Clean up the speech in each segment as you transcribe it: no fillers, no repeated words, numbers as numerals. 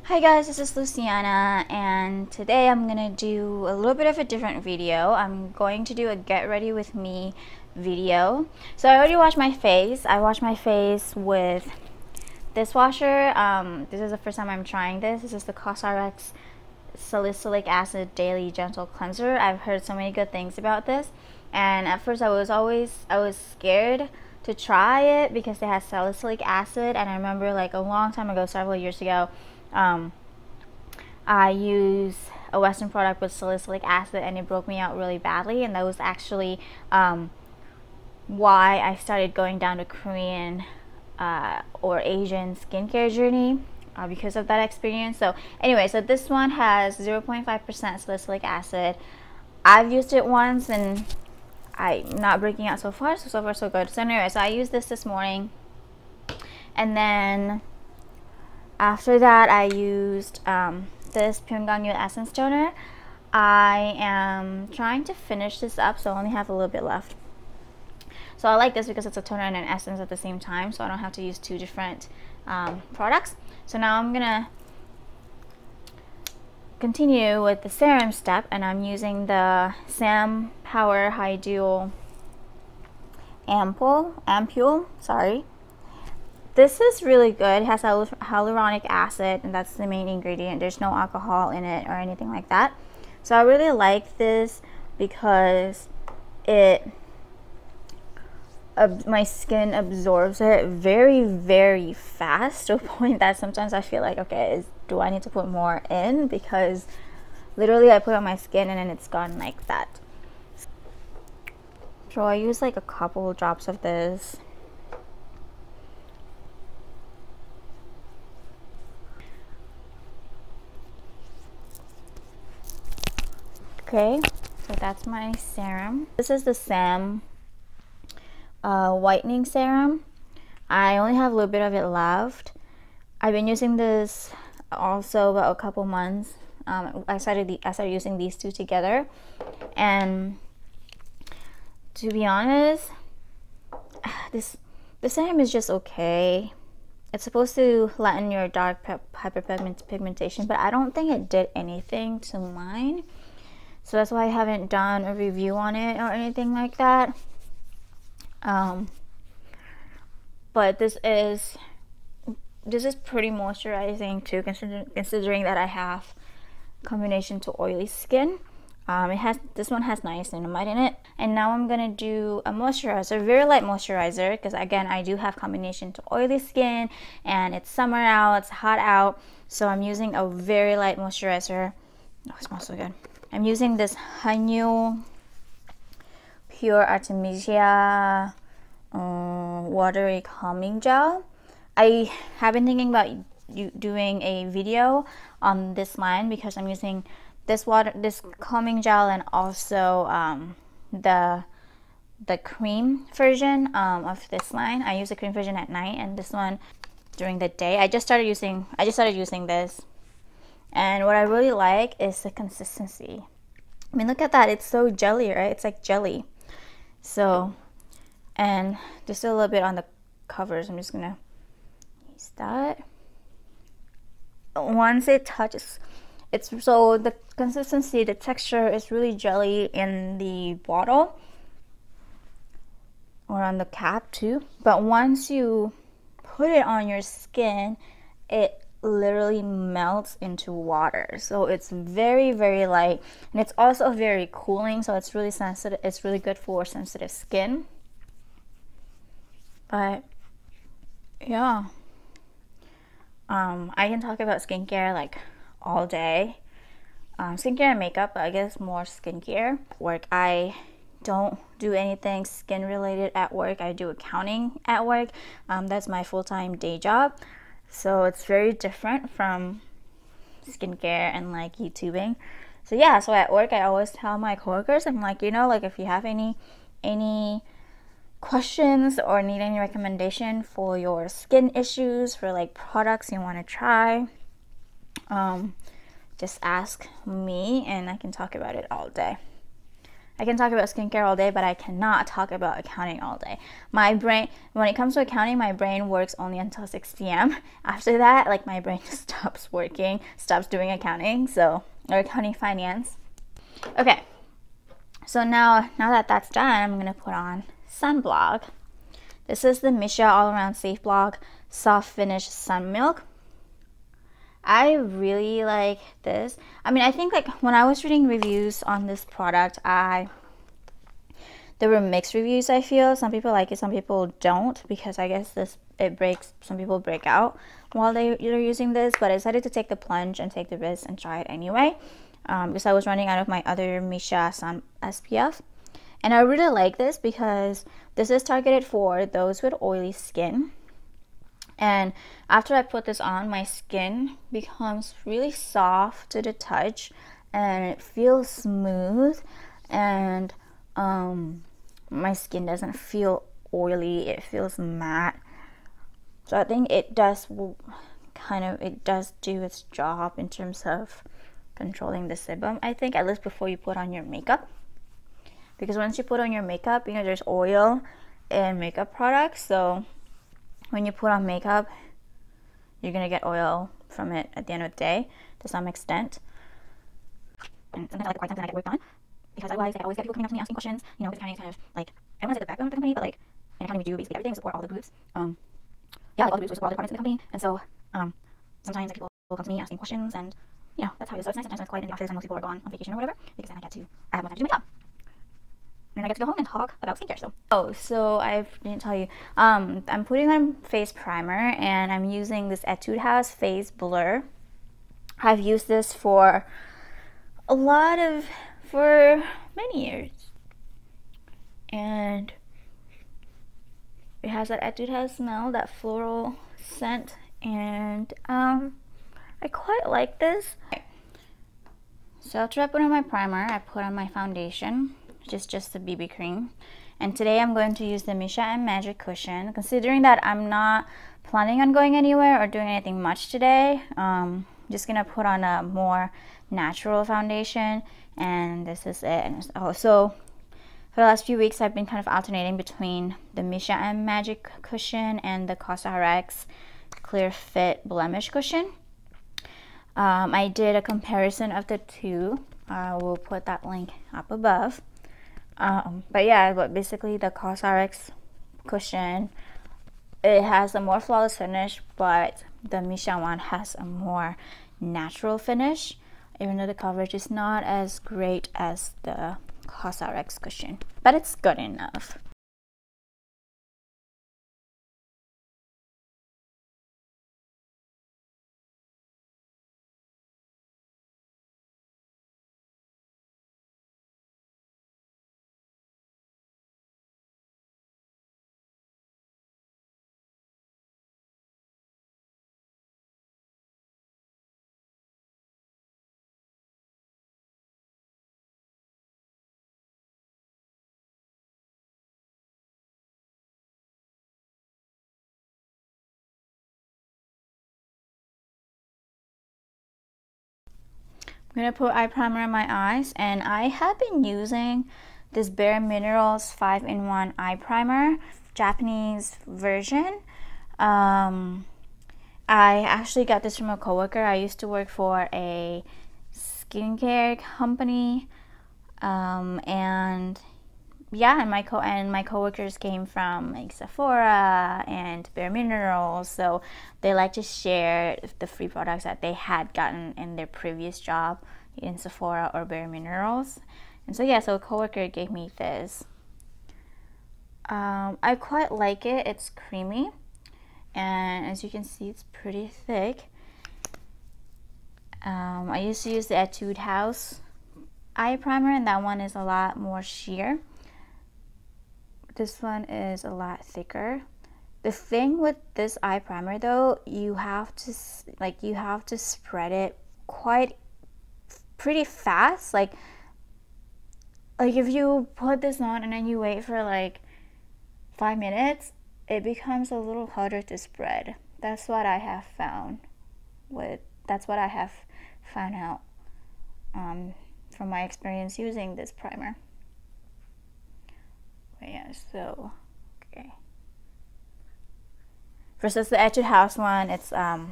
Hi guys, this is Luciana, and today I'm gonna do a little bit of a different video. I'm going to do a get ready with me video. So I already washed my face. I washed my face with this washer. This is the first time I'm trying this. This is the CosRx Salicylic Acid Daily Gentle Cleanser. I've heard so many good things about this, and at first I was scared to try it because it has salicylic acid, and I remember like a long time ago, several years ago, I used a Western product with salicylic acid and it broke me out really badly, and that was actually why I started going down the Korean or Asian skincare journey, because of that experience. So anyway, so this one has 0.5% salicylic acid. I've used it once and I'm not breaking out so far, so far so good. So anyway, so I used this morning, and then after that I used this Pyongyang Essence Toner. I am trying to finish this up, so I only have a little bit left. So I like this because it's a toner and an essence at the same time, so I don't have to use two different products. So now I'm gonna continue with the serum step, and I'm using the Sam Power Hydul Ampule. Sorry. This is really good. It has hyaluronic acid, and that's the main ingredient. There's no alcohol in it or anything like that. So I really like this because my skin absorbs it very, very fast, to a point that sometimes I feel like, okay, do I need to put more in? Because literally I put on my skin and then it's gone like that. So I use like a couple drops of this. Okay, so that's my serum. This is the Sam whitening serum. I only have a little bit of it left. I've been using this also about a couple months. I started using these two together, and to be honest, this serum is just okay. It's supposed to lighten your dark hyperpigmentation, but I don't think it did anything to mine. So that's why I haven't done a review on it or anything like that. But this is pretty moisturizing too, considering that I have combination to oily skin. This one has niacinamide in it. And now I'm gonna do a moisturizer, very light moisturizer, because again I do have combination to oily skin and it's summer out, it's hot out, so I'm using a very light moisturizer. Oh, it smells so good. I'm using this Hanyu Pure Artemisia watery calming gel. I have been thinking about doing a video on this line because I'm using this calming gel and also the cream version of this line. I use the cream version at night and this one during the day. I just started using this. And what I really like is the consistency. I mean, look at that. It's so jelly, right? It's like jelly. So, and just a little bit on the covers. I'm just going to use that. Once it touches, so the consistency, the texture is really jelly in the bottle. Or on the cap too. But once you put it on your skin, it literally melts into water. So it's very, very light, and it's also very cooling, so it's really sensitive. It's really good for sensitive skin. But yeah, I can talk about skincare like all day. Skincare and makeup, but I guess more skincare. Work, I don't do anything skin related at work. I do accounting at work. That's my full-time day job. So it's very different from skincare and like YouTubing. So yeah, so at work I always tell my coworkers, I'm like, you know, like if you have any questions or need any recommendation for your skin issues, for like products you want to try, just ask me and I can talk about it all day. I can talk about skincare all day, but I cannot talk about accounting all day. My brain, when it comes to accounting, my brain works only until 6 p.m. After that, like, my brain just stops working, stops doing accounting, so, or accounting finance. Okay, so now that that's done, I'm gonna put on sunblock. This is the Misha All Around Safe Block Soft Finish Sun Milk. I really like this. I mean, I think, like, when I was reading reviews on this product, there were mixed reviews, I feel. Some people like it, some people don't, because I guess some people break out while they're using this, but I decided to take the plunge and take the risk and try it anyway, because I was running out of my other Misha Sun SPF. And I really like this because this is targeted for those with oily skin. And after I put this on, my skin becomes really soft to the touch, and it feels smooth, and my skin doesn't feel oily, it feels matte. So I think it does do its job in terms of controlling the sebum, I think, at least before you put on your makeup. Because once you put on your makeup, you know, there's oil in makeup products, so when you put on makeup, you're gonna get oil from it at the end of the day to some extent. And sometimes I like to find something I get worked on, because otherwise I always get people coming up to me asking questions. You know, accounting is kind of like, I don't want to say the backbone of the company, but like, in accounting we do basically everything, we support all the groups. Yeah, like all the groups, we support all the departments in the company, and so sometimes like, people will come to me asking questions, and you know, that's how it is. So it's nice sometimes when it's quiet in the office and most people are gone on vacation or whatever, because then I have more time to do my job. And I get to go home and talk about skincare. So I didn't tell you, I'm putting on face primer, and I'm using this Etude House Face Blur. I've used this for many years, and it has that Etude House smell, that floral scent, and I quite like this. So after I put on my primer, I put on my foundation, which is just a BB cream. And today I'm going to use the Misha M Magic Cushion. Considering that I'm not planning on going anywhere or doing anything much today, just gonna put on a more natural foundation, and this is it. And so for the last few weeks, I've been kind of alternating between the Misha M Magic Cushion and the CosRX Clear Fit Blemish Cushion. I did a comparison of the two. I will put that link up above. But yeah, basically the CosRX cushion, it has a more flawless finish, but the Misha one has a more natural finish, even though the coverage is not as great as the CosRX cushion, but it's good enough. I'm gonna put eye primer on my eyes, and I have been using this Bare Minerals 5-in-1 eye primer, Japanese version. I actually got this from a coworker. I used to work for a skincare company, and yeah, and my coworkers came from like Sephora and Bare Minerals, so they like to share the free products that they had gotten in their previous job in Sephora or Bare Minerals. And so yeah, so a coworker gave me this. I quite like it. It's creamy, and as you can see, it's pretty thick. I used to use the Etude House eye primer, and that one is a lot more sheer. This one is a lot thicker. The thing with this eye primer though, you have to spread it pretty fast. Like if you put this on and then you wait for like 5 minutes, it becomes a little harder to spread. That's what I have found out from my experience using this primer. But yeah, so okay. Versus the Etude House one, it's the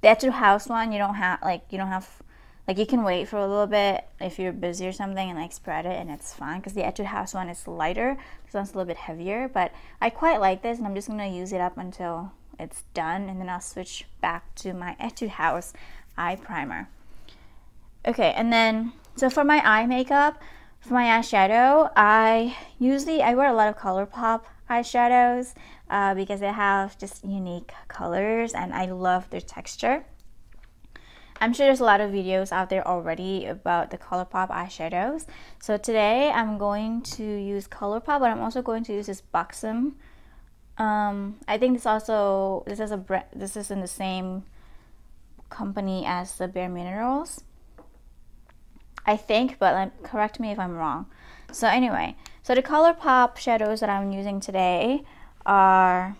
Etude House one, you don't have like you can wait for a little bit if you're busy or something and like spread it and it's fine, because the Etude House one is lighter. This one's a little bit heavier, but I quite like this, and I'm just gonna use it up until it's done, and then I'll switch back to my Etude House eye primer. Okay, and then so for my eye makeup, for my eyeshadow, I wear a lot of Colourpop eyeshadows because they have just unique colors and I love their texture. I'm sure there's a lot of videos out there already about the Colourpop eyeshadows. So today I'm going to use Colourpop, but I'm also going to use this Buxom. I think this is in the same company as the Bare Minerals, I think, but correct me if I'm wrong. So anyway, so the Colourpop shadows that I'm using today are,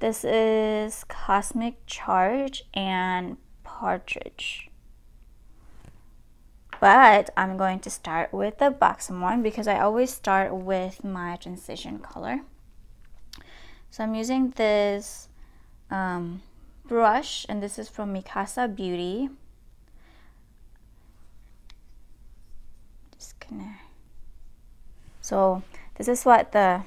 this is Cosmic Charge and Partridge. But I'm going to start with the Buxom one because I always start with my transition color. So I'm using this brush, and this is from Mikasa Beauty. Just gonna, so this is what the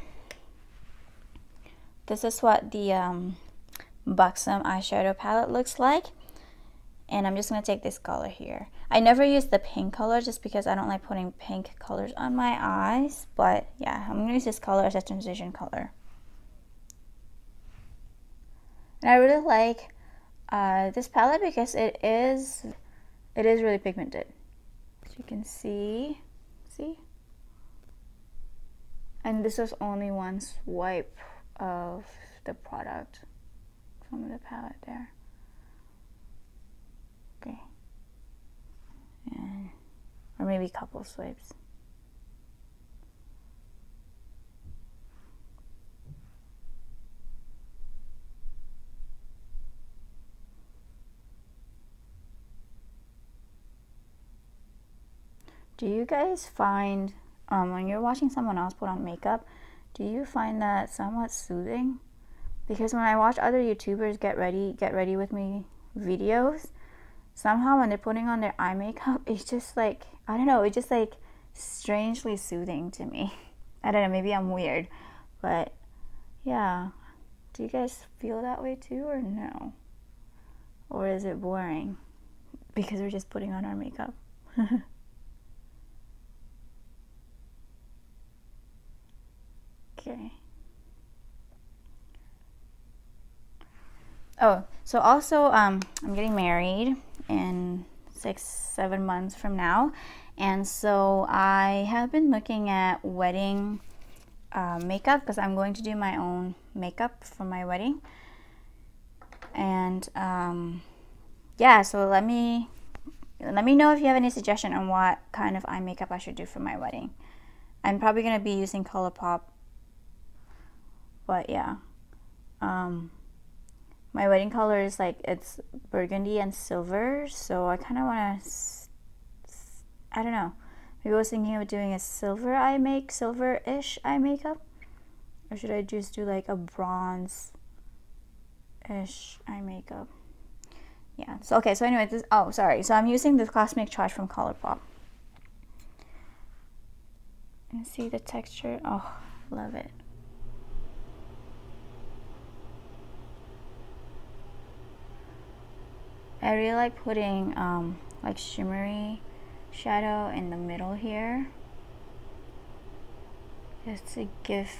Buxom eyeshadow palette looks like. And I'm just going to take this color here. I never use the pink color just because I don't like putting pink colors on my eyes. But yeah, I'm going to use this color as a transition color. And I really like this palette because it is really pigmented. As you can see. And this was only one swipe of the product from the palette there. Okay, and or maybe a couple swipes. Do you guys find when you're watching someone else put on makeup, do you find that somewhat soothing? Because when I watch other YouTubers get ready with me videos, somehow when they're putting on their eye makeup, it's just like, I don't know, it's just like strangely soothing to me. I don't know, maybe I'm weird, but yeah. Do you guys feel that way too, or no? Or is it boring because we're just putting on our makeup? Okay. Oh, so also I'm getting married in 6-7 months from now, and so I have been looking at wedding makeup because I'm going to do my own makeup for my wedding. And yeah, so let me know if you have any suggestion on what kind of eye makeup I should do for my wedding. I'm probably gonna be using Colourpop, but yeah, my wedding color is like, it's burgundy and silver, so I kind of want to, I don't know, maybe I was thinking of doing a silver-ish eye makeup, or should I just do like a bronze-ish eye makeup? Yeah, so okay, so anyway, so I'm using the Cosmic Charge from Colourpop. And see the texture, oh, love it. I really like putting like shimmery shadow in the middle here, just to give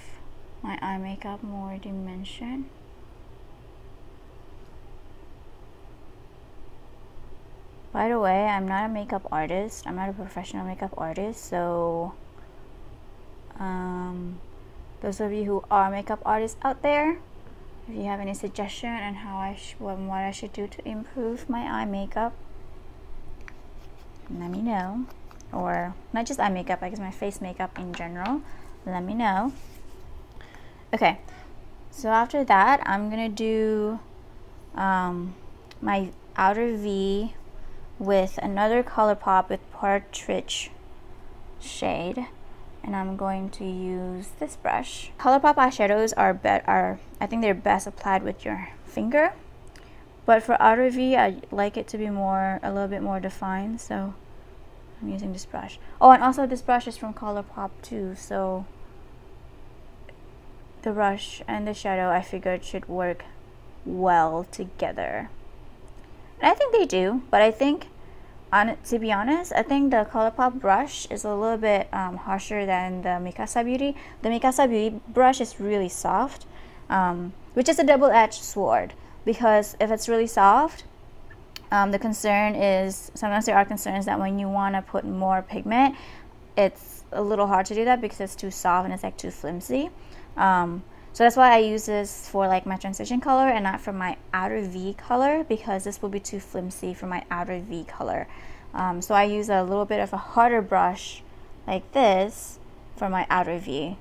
my eye makeup more dimension. By the way, I'm not a makeup artist. I'm not a professional makeup artist, so those of you who are makeup artists out there, if you have any suggestion on how what I should do to improve my eye makeup, let me know. Or not just eye makeup, I guess my face makeup in general, let me know. Okay, so after that, I'm gonna do my outer V with another Colourpop with Partridge shade. and I'm going to use this brush. Colourpop eyeshadows are I think they're best applied with your finger, but for outer V I like it to be a little bit more defined, so I'm using this brush. Oh, and also this brush is from Colourpop too, so the brush and the shadow I figured should work well together. And I think they do, but I think, to be honest, I think the Colourpop brush is a little bit harsher than the Mikasa Beauty. The Mikasa Beauty brush is really soft, which is a double-edged sword, because if it's really soft, the concern is, sometimes there are concerns that when you want to put more pigment, it's a little hard to do that because it's too soft and it's like too flimsy. So that's why I use this for like my transition color and not for my outer V color, because this will be too flimsy for my outer V color. So I use a little bit of a harder brush like this for my outer V,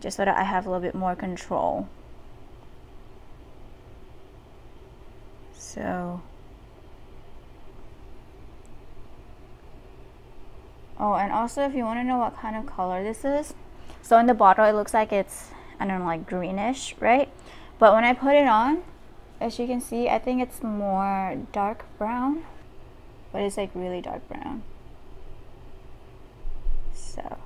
just so that I have a little bit more control. So, oh, and also if you want to know what kind of color this is, so in the bottle it looks like it's, I don't know, like greenish, right? But when I put it on, as you can see, I think it's more dark brown, but it's like really dark brown. So,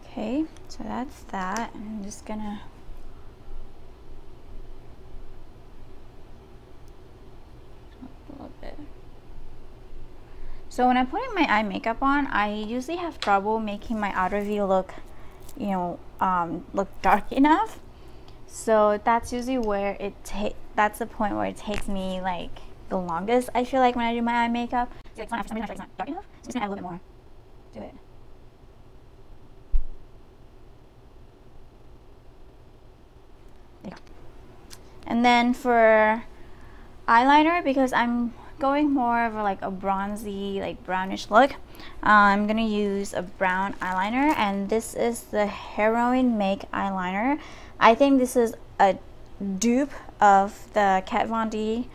okay, so that's that. I'm just gonna a little bit. So when I'm putting my eye makeup on, I usually have trouble making my outer V look, you know, look dark enough. So that's usually where that's the point where it takes me like the longest, I feel like, when I do my eye makeup. So like, for some reason I feel like it's not dark enough, so I'm just gonna add a little bit more to it. There you go. And then for eyeliner, because I'm going more of a bronzy, like brownish look, I'm gonna use a brown eyeliner, and this is the Heroine Make eyeliner. I think this is a dupe of the Kat Von D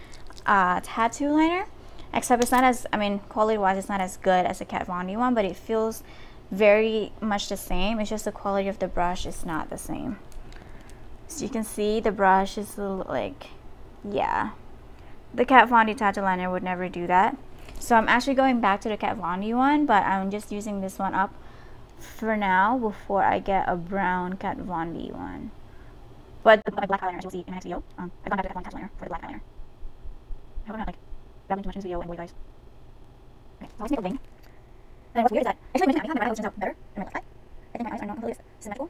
tattoo liner, except it's not as, I mean, quality wise it's not as good as the Kat Von D one, but it feels very much the same. It's just the quality of the brush is not the same. So you can see the brush is like, yeah, the Kat Von D tattoo liner would never do that. So I'm actually going back to the Kat Von D one, but I'm just using this one up for now before I get a brown Kat Von D one. But the black eyeliner, as you'll see in the next video, I've gone back to the Kat Von D tattoo liner for the black eyeliner. I hope I'm not like babbling too much in this video and you guys. Okay, so let's make a wing. And what's weird is that I feel like making my eyes turns out better than my left side. I think my eyes are not completely symmetrical.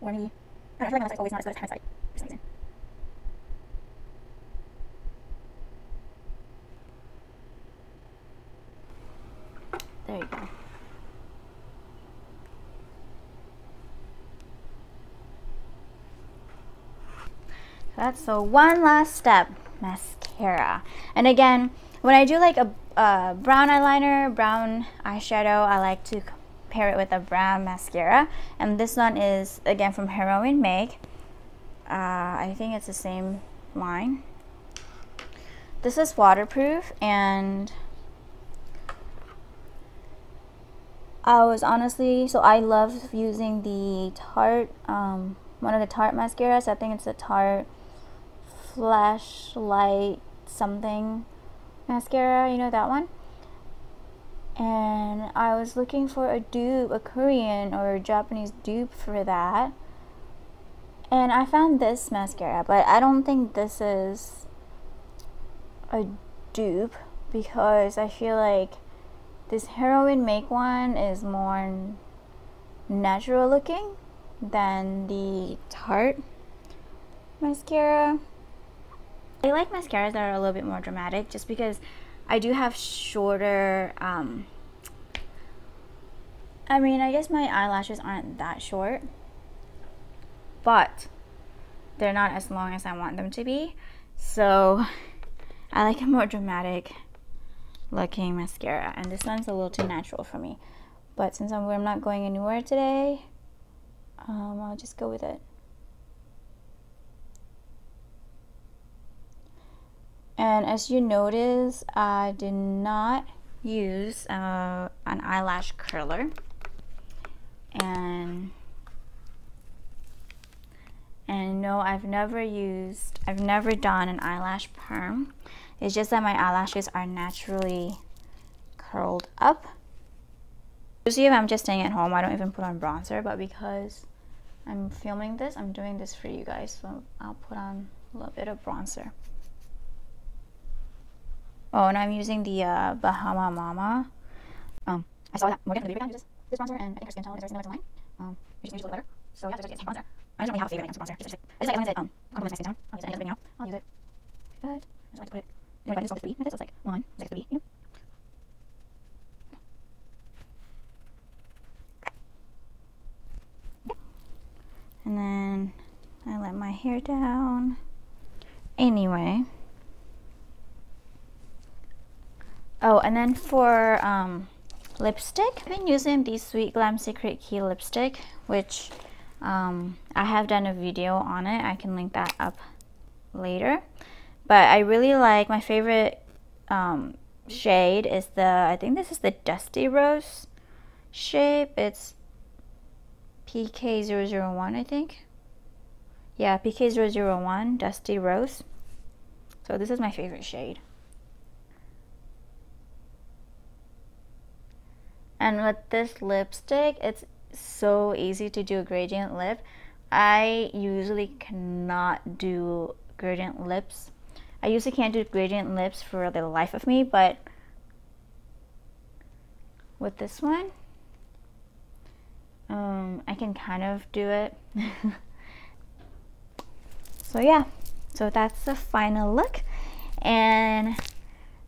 Or maybe, I don't know, I feel like my left side's always not as good as my right side for some reason. There you go. So one last step, mascara. And again, when I do like a brown eyeliner, brown eyeshadow, I like to pair it with a brown mascara. And this one is again from Heroine Make. I think it's the same line. This is waterproof, and I was honestly, so I love using the Tarte, one of the Tarte mascaras. I think it's a Tarte Flashlight something mascara, you know, that one. And I was looking for a dupe, a Korean or a Japanese dupe for that, and I found this mascara, but I don't think this is a dupe, because I feel like this Heroine Make one is more natural looking than the Tarte mascara. I like mascaras that are a little bit more dramatic, just because I do have shorter, I mean, I guess my eyelashes aren't that short, but they're not as long as I want them to be. So I like a more dramatic looking mascara, and this one's a little too natural for me. But since I'm not going anywhere today, I'll just go with it. And as you notice, I did not use an eyelash curler, and no, I've never done an eyelash perm. It's just that my eyelashes are naturally curled up. Usually if I'm just staying at home, I don't even put on bronzer, but because I'm filming this, I'm doing this for you guys, so I'll put on a little bit of bronzer. Oh, and I'm using the Bahama Mama. I saw that Morgan from the Beauty uses this bronzer, and I think her skin tone is very similar to mine. Which makes it a little better. So yeah, just get some bronzer. I don't really have a favorite when it comes to bronzer. I just like as long as it complements my skin tone. I'll use it. Anything else, I'll use it. But I just like to put it. You know, I just go to 3 methods, so it's like 1, 6, 3, you know. And then I let my hair down. Anyway. Oh, and then for lipstick, I've been using the Sweet Glam Secret Key lipstick, which I have done a video on it. I can link that up later. But I really like, my favorite shade is the, I think this is the Dusty Rose shape. It's PK001, I think. Yeah, PK001, Dusty Rose. So this is my favorite shade. And with this lipstick, it's so easy to do a gradient lip. I usually cannot do gradient lips. I usually can't do gradient lips for the life of me, but with this one, I can kind of do it. So yeah, so that's the final look, and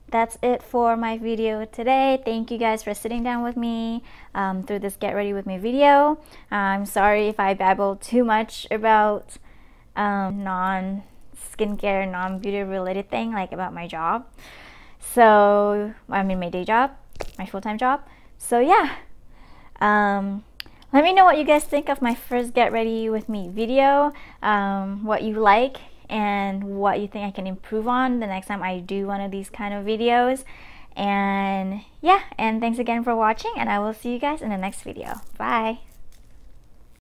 that's it for my video today. Thank you guys for sitting down with me through this Get Ready With Me video. I'm sorry if I babbled too much about non-skincare, non-beauty related thing, like about my job. So, I mean my day job, my full-time job. So yeah, let me know what you guys think of my first Get Ready With Me video, what you like, and what you think I can improve on the next time I do one of these kind of videos. And yeah, and thanks again for watching, and I will see you guys in the next video. Bye!